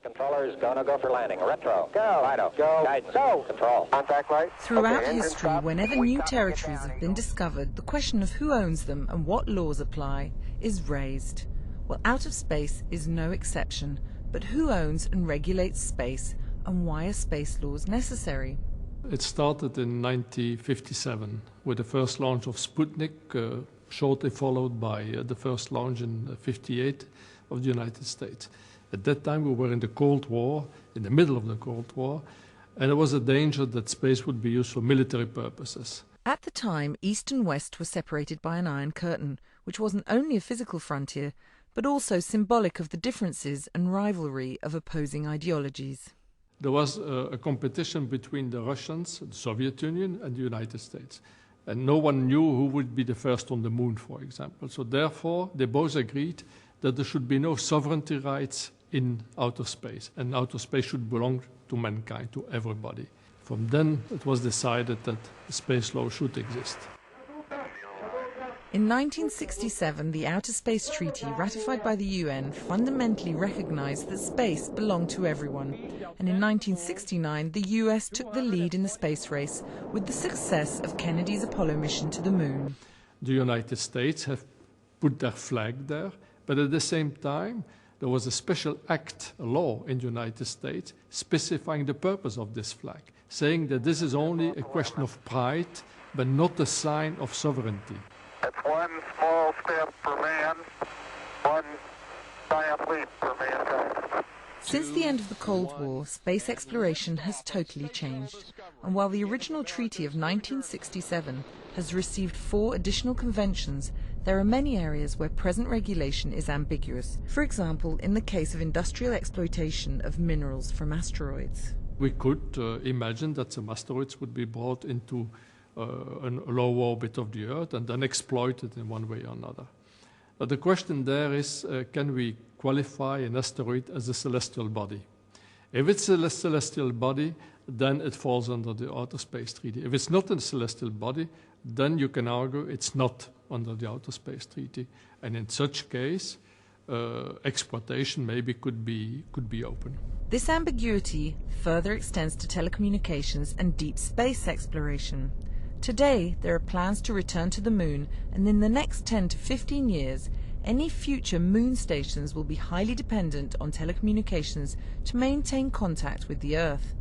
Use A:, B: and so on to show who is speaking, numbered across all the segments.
A: Controllers, go for landing. Retro. Go. Fido. Go. Guidance. Go. Control. Contact light.
B: Throughout history, whenever new territories have been discovered, the question of who owns them and what laws apply is raised. Well, outer space is no exception. But who owns and regulates space, and why are space laws necessary?
C: It started in 1957 with the first launch of Sputnik, shortly followed by the first launch in 1958 of the United States. At that time we were in the Cold War, in the middle of the Cold War, and there was a danger that space would be used for military purposes.
B: At the time, East and West were separated by an Iron Curtain, which wasn't only a physical frontier, but also symbolic of the differences and rivalry of opposing ideologies.
C: There was a competition between the Russians, the Soviet Union, and the United States. And no one knew who would be the first on the moon, for example. So therefore, they both agreed that there should be no sovereignty rights in outer space, and outer space should belong to mankind, to everybody. From then, it was decided that space law should exist.
B: In 1967, the Outer Space Treaty, ratified by the UN, fundamentally recognized that space belonged to everyone. And in 1969, the US took the lead in the space race with the success of Kennedy's Apollo mission to the moon.
C: The United States have put their flag there, but at the same time, there was a special act, a law in the United States, specifying the purpose of this flag, saying that this is only a question of pride, but not a sign of sovereignty.
D: It's one small step for man, one giant leap for mankind.
B: Since the end of the Cold War, space exploration has totally changed. And while the original treaty of 1967 has received 4 additional conventions, there are many areas where present regulation is ambiguous. For example, in the case of industrial exploitation of minerals from asteroids.
C: We could imagine that some asteroids would be brought into a low orbit of the Earth and then exploited in one way or another. But the question there is, can we qualify an asteroid as a celestial body? If it's a celestial body, then it falls under the Outer Space Treaty. If it's not a celestial body, then you can argue it's not under the Outer Space Treaty. And in such case, exploitation maybe could be open.
B: This ambiguity further extends to telecommunications and deep space exploration. Today, there are plans to return to the moon, and in the next 10 to 15 years, any future moon stations will be highly dependent on telecommunications to maintain contact with the Earth.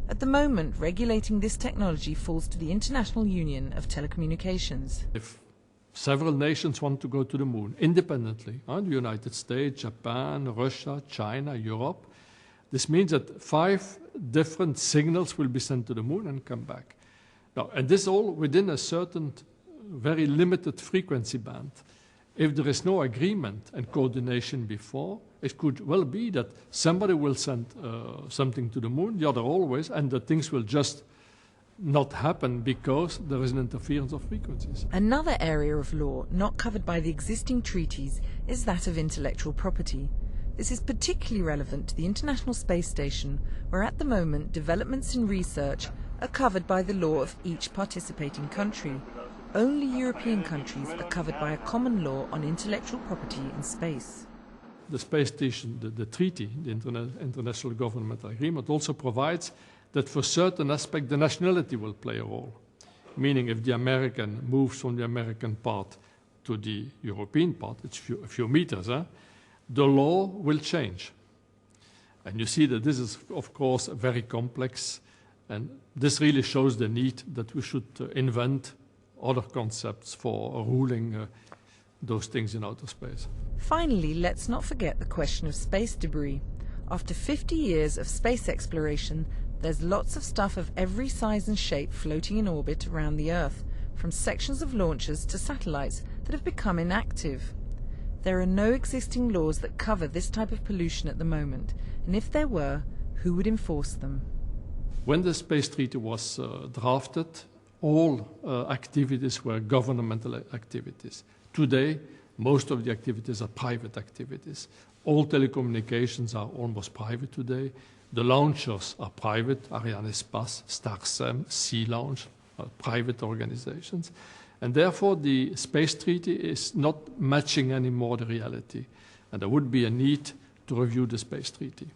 B: At the moment, regulating this technology falls to the International Union of Telecommunications.
C: If several nations want to go to the moon independently, the United States, Japan, Russia, China, Europe, this means that 5 different signals will be sent to the moon and come back. Now, and this all within a certain very limited frequency band. If there is no agreement and coordination before, it could well be that somebody will send something to the moon, the other always, and that things will just not happen because there is an interference of frequencies.
B: Another area of law not covered by the existing treaties is that of intellectual property. This is particularly relevant to the International Space Station, where at the moment developments in research are covered by the law of each participating country. Only European countries are covered by a common law on intellectual property in space.
C: The space station, the treaty, the International Governmental Agreement, also provides that for certain aspects the nationality will play a role. Meaning if the American moves from the American part to the European part, it's a few meters, the law will change. And you see that this is, of course, very complex, and this really shows the need that we should invent other concepts for ruling those things in outer space.
B: Finally, let's not forget the question of space debris. After 50 years of space exploration, there's lots of stuff of every size and shape floating in orbit around the Earth, from sections of launchers to satellites that have become inactive. There are no existing laws that cover this type of pollution at the moment, and if there were, who would enforce them?
C: When the Space Treaty was drafted, all activities were governmental activities. Today, most of the activities are private activities. All telecommunications are almost private today. The launchers are private, Arianespace, Starsem, Sea Launch, are private organizations. And therefore, the Space Treaty is not matching anymore the reality. And there would be a need to review the Space Treaty.